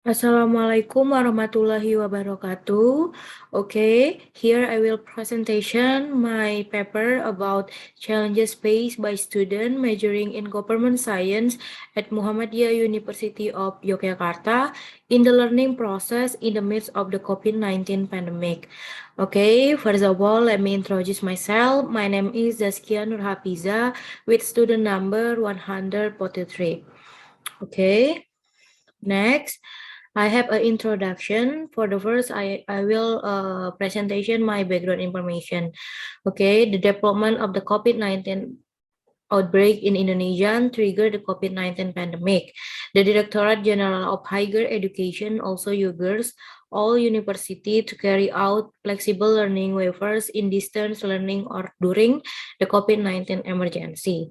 Assalamualaikum warahmatullahi wabarakatuh. Okay, here I will presentation my paper about challenges faced by student majoring in government science at Muhammadiyah University of Yogyakarta in the learning process in the midst of the COVID-19 pandemic. Okay, first of all, let me introduce myself. My name is Zaskiyah Nur Hafizhah with student number 143. Okay, next. I have an introduction. For the first, I will presentation my background information. Okay, the development of the COVID-19 outbreak in Indonesia triggered the COVID-19 pandemic. The Directorate General of Higher Education also urges all universities to carry out flexible learning waivers in distance learning or during the COVID-19 emergency.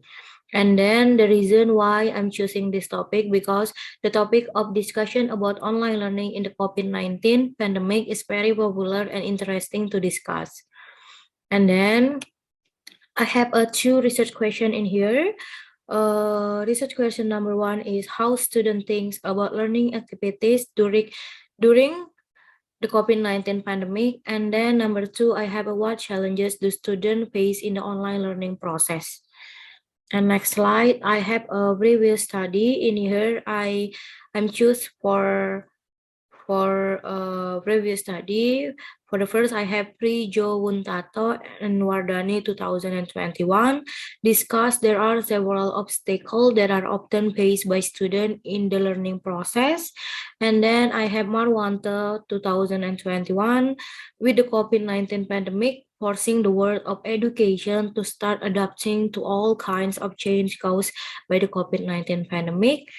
And then the reason why I'm choosing this topic because the topic of discussion about online learning in the COVID-19 pandemic is very popular and interesting to discuss. And then I have a two research question in here. Research question number one is how student thinks about learning activities during the COVID-19 pandemic. And then number two, I have a what challenges do students face in the online learning process. And next slide, I have a previous study in here. I'm choose for previous study. For the first, I have Jo Wuntato and Wardani 2021. Discuss there are several obstacles that are often faced by students in the learning process. And then I have Marwanta 2021 with the COVID-19 pandemic forcing the world of education to start adapting to all kinds of change caused by the COVID-19 pandemic.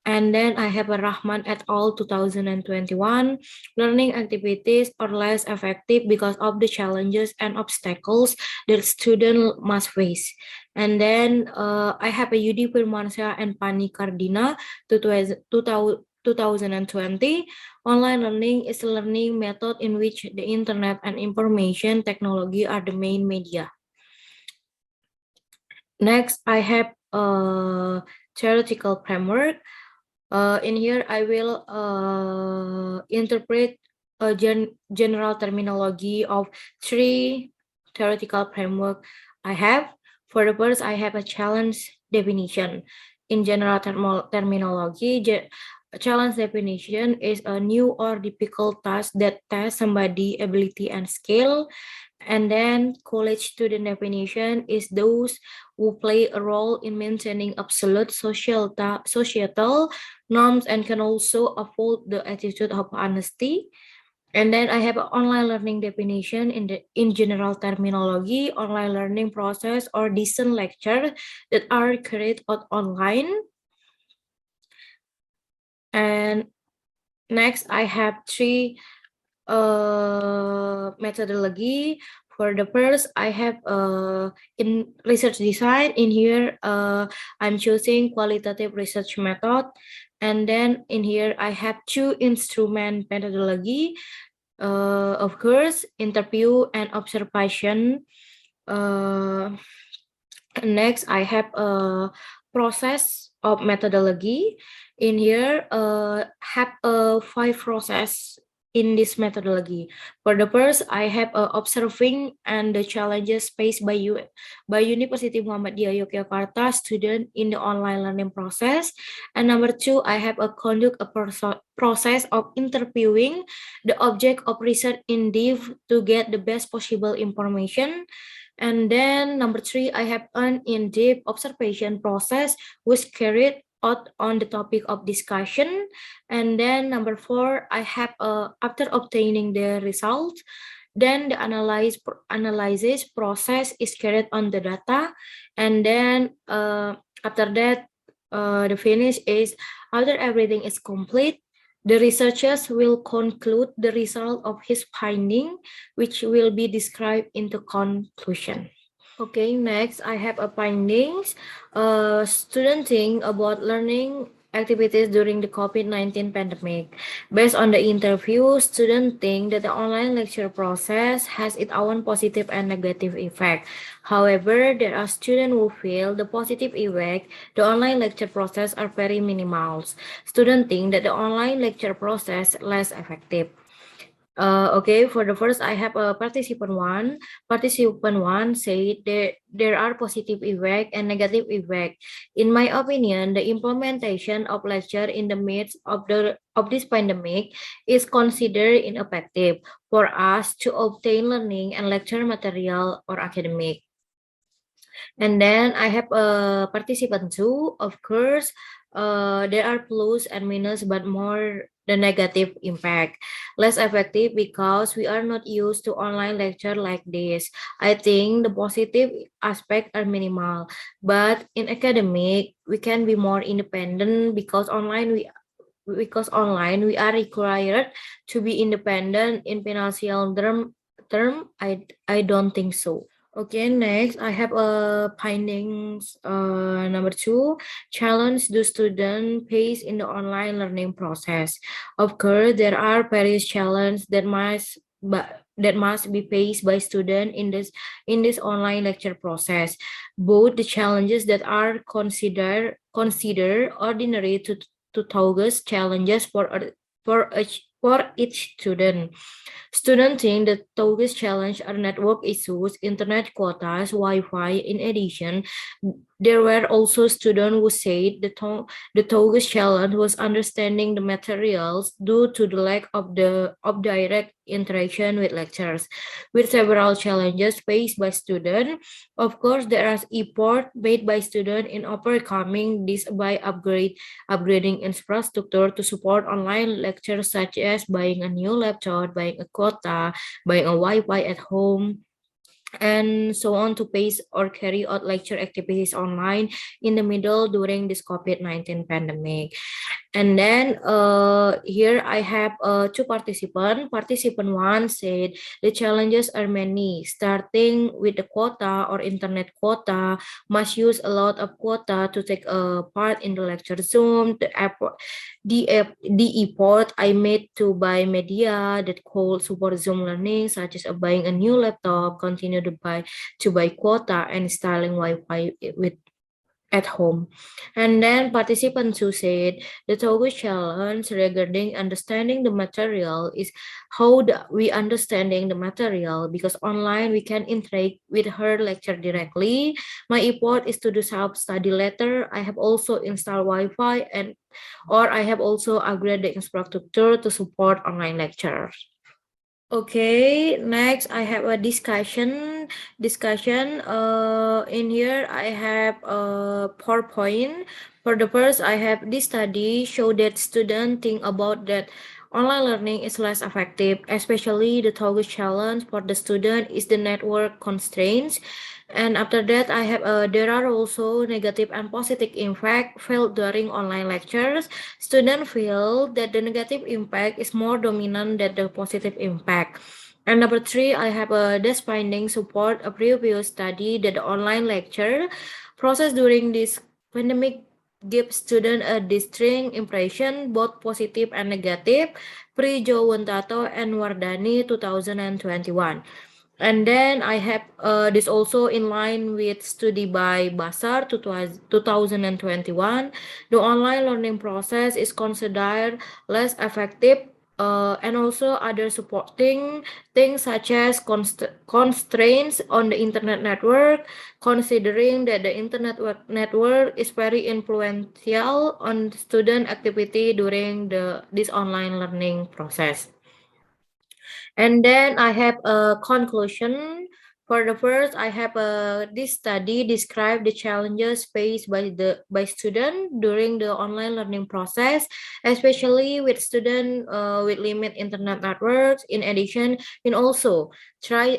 And then I have a Rahman et al. 2021, learning activities are less effective because of the challenges and obstacles that students must face. And then I have a Yudi Firmansyah and Pani Cardina 2020, online learning is a learning method in which the internet and information technology are the main media. Next, I have a theoretical framework. In here, I will interpret a general terminology of three theoretical framework I have. For the first, I have a challenge definition. In general terminology, challenge definition is a new or difficult task that tests somebody's ability and skill. And then college student definition is those who play a role in maintaining absolute societal norms and can also uphold the attitude of honesty. And then I have an online learning definition in general terminology, online learning process or distant lecture that are carried out online. And next, I have three methodology. For the first, I have in research design. In here, I'm choosing qualitative research method. And then in here, I have two instrument methodology. Of course, interview and observation. Next, I have a process of methodology. In here, have a 5 process in this methodology. For the first, I have observing and the challenges faced by University Muhammadiyah Yogyakarta student in the online learning process. And number two, I have a conduct a process of interviewing the object of research in depth to get the best possible information. And then number three, I have an in-depth observation process which carried out on the topic of discussion. And then number four, I have after obtaining the result, then the analysis process is carried on the data. And then after that, the finish is after everything is complete, the researchers will conclude the result of his finding, which will be described in the conclusion. Okay, next I have a findings. Student think about learning activities during the COVID-19 pandemic. Based on the interview, students think that the online lecture process has its own positive and negative effect. However, there are students who feel the positive effect the online lecture process are very minimal. Students think that the online lecture process less effective. Okay, for the first, I have a participant one. Participant one said there are positive effect and negative effect. In my opinion, the implementation of lecture in the midst of this pandemic is considered ineffective for us to obtain learning and lecture material or academic. And then I have a participant two. Of course, there are plus and minus, but more the negative impact. Less effective because we are not used to online lecture like this. I think the positive aspect are minimal, but in academic we can be more independent because online we are required to be independent in financial term. I don't think so. Okay, next I have findings number two, challenge the student pace in the online learning process. Of course, there are various challenges that must be faced by students in this online lecture process. Both the challenges that are considered ordinary to Togus challenges for each student. Students think the toughest challenge are network issues, internet quotas, Wi-Fi. In addition, there were also students who said the toughest challenge was understanding the materials due to the lack of direct interaction with lecturers. With several challenges faced by students, of course, there is effort made by students in overcoming this by upgrading infrastructure to support online lectures such as buying a new laptop, buying a quota, buying a Wi-Fi at home, and so on to pace or carry out lecture activities online in the middle during this COVID-19 pandemic. And then here I have two participants. Participant one said the challenges are many, starting with the quota or internet quota, must use a lot of quota to take a part in the lecture Zoom, the effort I made to buy media that could support Zoom learning, such as buying a new laptop, continue to buy quota and installing Wi-Fi with at home. And then participants who said the Togo challenge regarding understanding the material is how we understanding the material, because online we can interact with her lecture directly. My effort is to do self-study later. I have also installed Wi-Fi or I have also upgraded the infrastructure to support online lectures. Okay, next I have a discussion. In here I have a PowerPoint. For the first, I have this study show that students think about that online learning is less effective, especially the Togo challenge for the student is the network constraints. And after that, I have there are also negative and positive impact felt during online lectures. Students feel that the negative impact is more dominant than the positive impact. And number three, I have this finding support a previous study that the online lecture process during this pandemic gives students a distinct impression, both positive and negative. Prijo Wontato and Wardani 2021. And then I have this also in line with study by Basar 2021. The online learning process is considered less effective, and also other supporting things such as constraints on the internet network, considering that the network is very influential on student activity during this online learning process. And then I have a conclusion. For the first, I have this study describe the challenges faced by student during the online learning process, especially with student with limited internet networks. In addition, and also try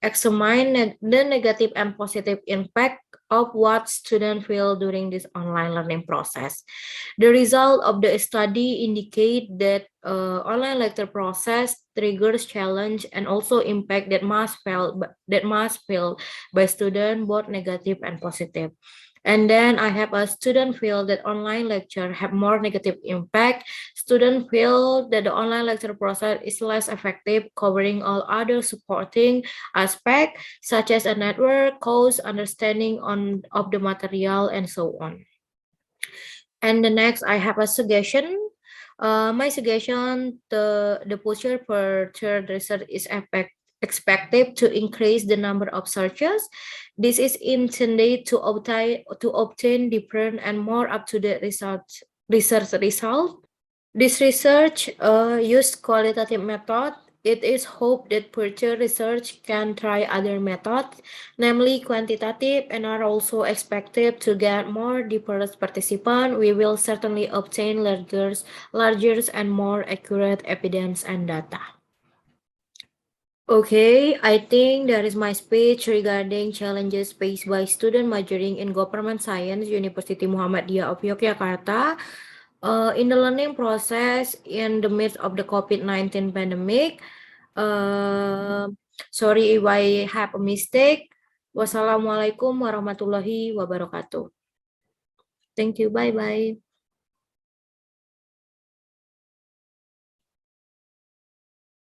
examine the negative and positive impact of what students feel during this online learning process. The result of the study indicate that online lecture process triggers challenge and also impact that must felt by students, both negative and positive. And then I have a student feel that online lecture have more negative impact. Student feel that the online lecture process is less effective, covering all other supporting aspects such as a network, course, understanding of the material, and so on. And the next, I have a suggestion. My suggestion, the posture per third research is expected to increase the number of searches. This is intended to obtain different and more up-to-date research result. This research used qualitative method. It is hoped that future research can try other methods, namely quantitative, and are also expected to get more diverse participants. We will certainly obtain larger and more accurate evidence and data. Okay, I think that is my speech regarding challenges faced by students majoring in government science, University Muhammadiyah of Yogyakarta. In the learning process in the midst of the COVID-19 pandemic. Sorry if I have a mistake. Wassalamualaikum warahmatullahi wabarakatuh. Thank you. Bye-bye.